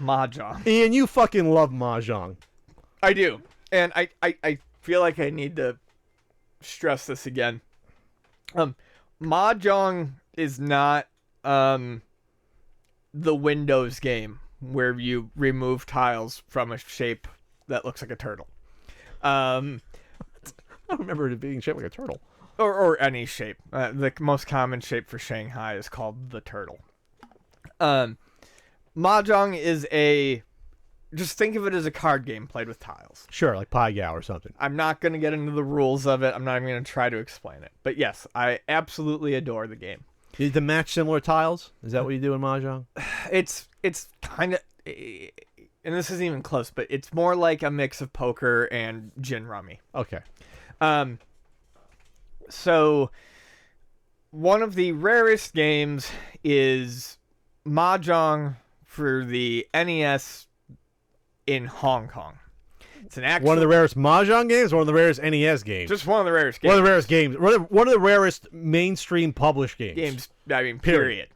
Mahjong. Ian, you fucking love Mahjong. I do. And I feel like I need to stress this again. Mahjong is not the Windows game where you remove tiles from a shape that looks like a turtle. I don't remember it being shaped like a turtle. Or any shape. The most common shape for Shanghai is called the turtle. Mahjong is just think of it as a card game played with tiles. Sure, like Pai Gow or something. I'm not going to get into the rules of it. I'm not even going to try to explain it. But yes, I absolutely adore the game. You need to match similar tiles? Is that what you do in Mahjong? It's kind of, and this isn't even close, but it's more like a mix of poker and gin rummy. Okay. So one of the rarest games is Mahjong for the NES in Hong Kong. It's an actual, one of the rarest Mahjong games, or one of the rarest NES games? just one of the rarest games. One of the rarest games. One of the rarest mainstream published games. I mean, period.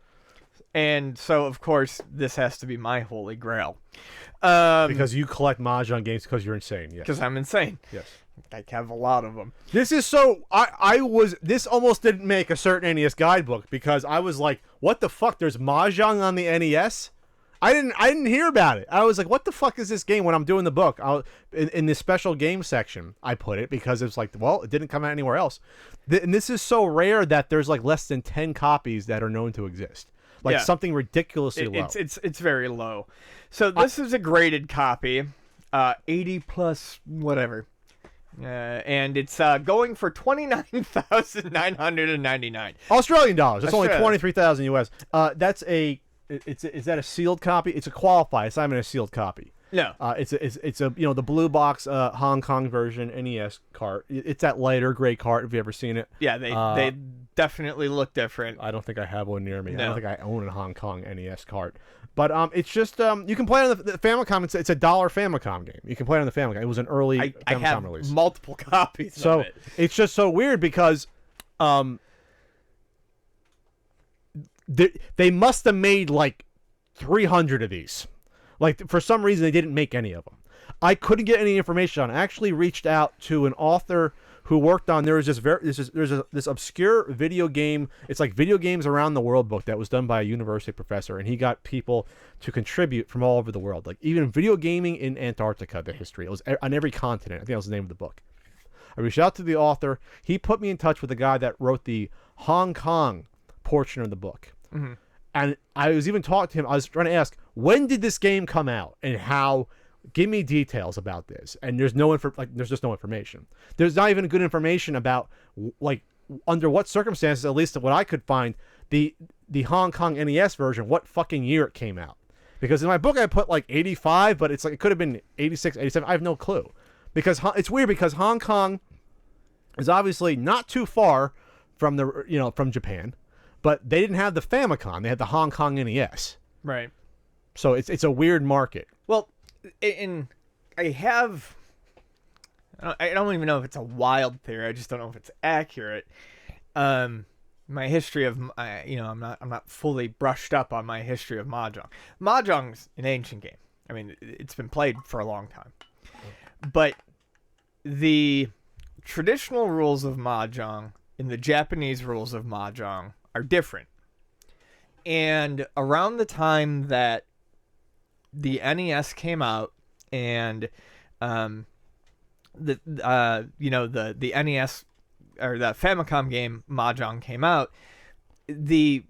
And so, of course, this has to be my holy grail. Because you collect Mahjong games because you're insane. Yes. Because I'm insane. Yes. I have a lot of them. This is so... This almost didn't make a certain NES guidebook because I was like, what the fuck? There's Mahjong on the NES? I didn't hear about it. I was like, what the fuck is this game? When I'm doing the book, in this special game section, I put it because it's like, well, it didn't come out anywhere else. And this is so rare that there's like less than 10 copies that are known to exist. Like something ridiculously low. It's very low. So this is a graded copy, 80 plus whatever. And it's going for $29,999 Australian dollars. That's Australia. only 23,000 US. Is that a sealed copy? It's a qualified. It's not even a sealed copy. No. It's a the blue box Hong Kong version NES cart. It's that lighter gray cart. Have you ever seen it? Yeah, they definitely look different. I don't think I have one near me. No. I don't think I own a Hong Kong NES cart. But it's just you can play it on the Famicom. It's a $1 Famicom game. You can play it on the Famicom. It was an early I Famicom have release. multiple copies So of it. it's just so weird because they must have made like 300 of these. Like for some reason they didn't make any of them. I couldn't get any information on it. I actually reached out to an author who worked on there's this obscure video game. It's like Video Games Around the World book that was done by a university professor, and he got people to contribute from all over the world. Like even video gaming in Antarctica, the history. It was on every continent. I think that was the name of the book. I reached out to the author. He put me in touch with the guy that wrote the Hong Kong portion of the book. Mm-hmm. And I was even talking to him. I was trying to ask, when did this game come out and how? Give me details about this. And there's there's just no information. There's not even good information about like under what circumstances, at least what I could find, the Hong Kong NES version, what fucking year it came out. Because in my book I put like 85, but it's like it could have been 86, 87. I have no clue. Because it's weird because Hong Kong is obviously not too far from from Japan, but they didn't have the Famicom. They had the Hong Kong NES. Right. So it's a weird market. Well, and I don't even know if it's a wild theory. I just don't know if it's accurate. My history of I'm not fully brushed up on my history of Mahjong. Mahjong's an ancient game. I mean, it's been played for a long time. But the traditional rules of Mahjong and the Japanese rules of Mahjong are different. And around the time that the NES came out and the NES or the Famicom game Mahjong came out, the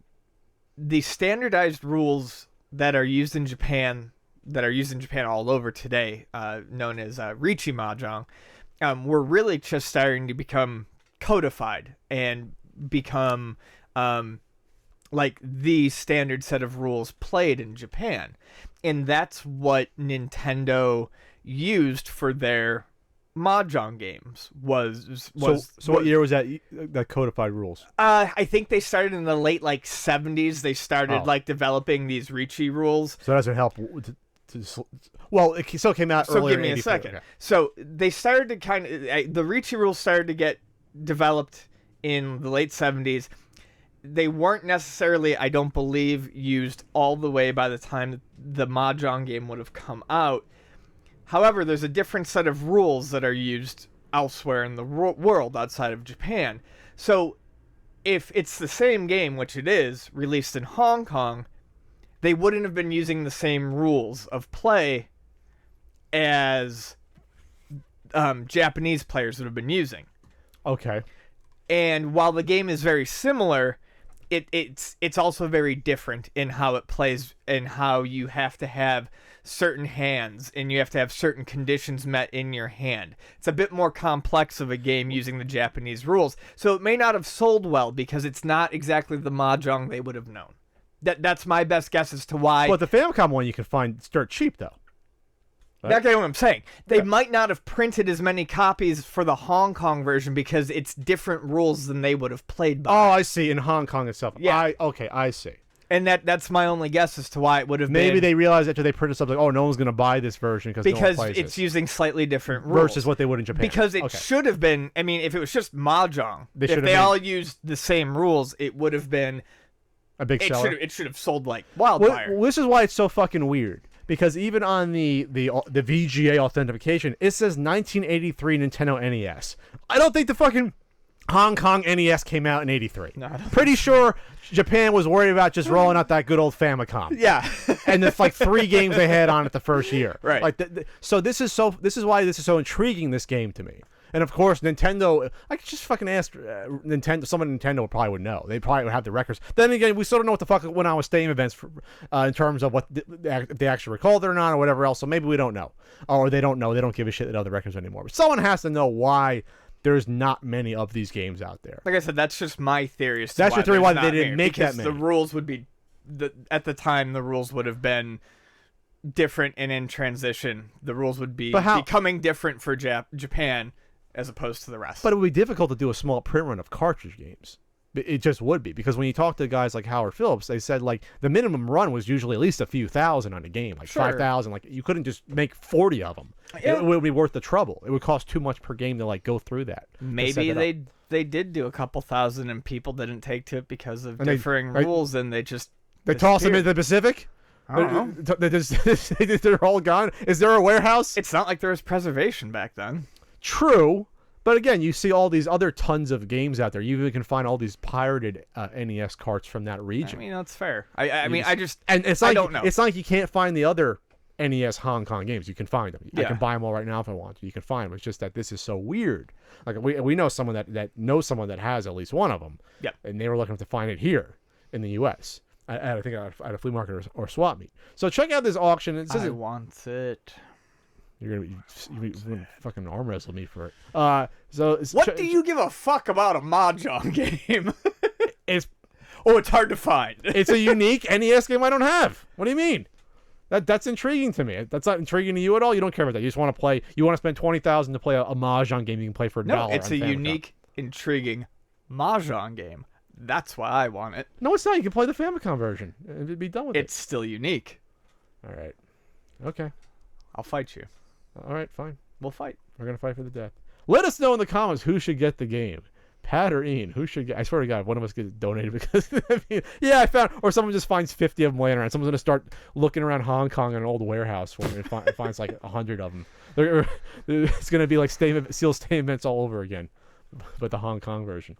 standardized rules that are used in Japan all over today, known as Riichi Mahjong, were really just starting to become codified and become like the standard set of rules played in Japan. And that's what Nintendo used for their Mahjong games. So what year was that codified rules? I think they started in the late 70s. They started developing these Riichi rules. So that doesn't help. Well, it still came out earlier. So give me a second. Okay. So they started to the Riichi rules started to get developed in the late 70s. they weren't necessarily, I don't believe, used all the way by the time the Mah Jong game would have come out. However, there's a different set of rules that are used elsewhere in the world outside of Japan. So if it's the same game, which it is, released in Hong Kong, they wouldn't have been using the same rules of play as Japanese players would have been using. Okay. And while the game is very similar, it's also very different in how it plays and how you have to have certain hands and you have to have certain conditions met in your hand. It's a bit more complex of a game using the Japanese rules. So it may not have sold well because it's not exactly the Mahjong they would have known. That's my best guess as to why. But the Famicom one you can find dirt cheap though. Right? That's what I'm saying. They might not have printed as many copies for the Hong Kong version because it's different rules than they would have played by. Oh, I see. In Hong Kong itself. Yeah. I see. And that's my only guess as to why it would have been. Maybe they realized after they printed something, oh, no one's going to buy this version because no one plays it's it. using slightly different rules. Versus what they would in Japan. Because it should have been, I mean, if it was just Mahjong, if they been all used the same rules, it would have been a big seller. It should have sold like wildfire. Well, this is why it's so fucking weird. Because even on the VGA authentication, it says 1983 Nintendo NES. I don't think the fucking Hong Kong NES came out in 83. No, I don't Pretty sure Japan was worried about just rolling out that good old Famicom. Yeah. And it's like 3 games they had on it the first year. Right. Like so this is why this is so intriguing, this game to me. And of course, Nintendo. I could just fucking ask Nintendo. Someone at Nintendo probably would know. They probably would have the records. Then again, we still don't know what the fuck went on with Steam events in terms of what if they actually recalled it or not or whatever else. So maybe we don't know, or they don't know. They don't give a shit that other records anymore. But someone has to know why there's not many of these games out there. Like I said, that's just my theory. That's your theory why they didn't make that many. The rules would be, at the time, the rules would have been different and in transition. The rules would be becoming different for Japan as opposed to the rest. But it would be difficult to do a small print run of cartridge games. It just would be, because when you talk to guys like Howard Phillips, they said like the minimum run was usually at least a few thousand on a game, like 5,000. Like you couldn't just make 40 of them. Yeah. It would be worth the trouble. It would cost too much per game to like go through that. Maybe they did do a couple thousand and people didn't take to it because of differing rules, and they tossed them into the Pacific. I don't know. They're all gone. Is there a warehouse? It's not like there was preservation back then. True, but again, you see all these other tons of games out there. You even can find all these pirated NES carts from that region. I mean, that's fair. I mean, it's like, I don't know. It's not like you can't find the other NES Hong Kong games. You can find them. Yeah. I can buy them all right now if I want to. You can find them. It's just that this is so weird. Like we know someone that knows someone that has at least one of them. Yeah. And they were looking to find it here in the U.S. I think at a flea market or swap meet. So check out this auction. It says I want it. You're gonna fucking arm wrestle me for it. What do you give a fuck about a Mahjong game? It's hard to find. It's a unique NES game I don't have. What do you mean? That's intriguing to me. That's not intriguing to you at all. You don't care about that. You just want to play. You want to spend $20,000 to play a Mahjong game you can play for $1. No, it's a unique, intriguing Mahjong game. That's why I want it. No, it's not. You can play the Famicom version and be done with it. It's still unique. All right. Okay. I'll fight you. All right, fine. We'll fight. We're gonna fight for the death. Let us know in the comments who should get the game. Pat or Ian, who should get? I swear to God, one of us gets donated because I found, or someone just finds 50 of them laying around. Someone's gonna start looking around Hong Kong in an old warehouse for me and finds like 100 of them. It's gonna be like seal statements all over again, but the Hong Kong version.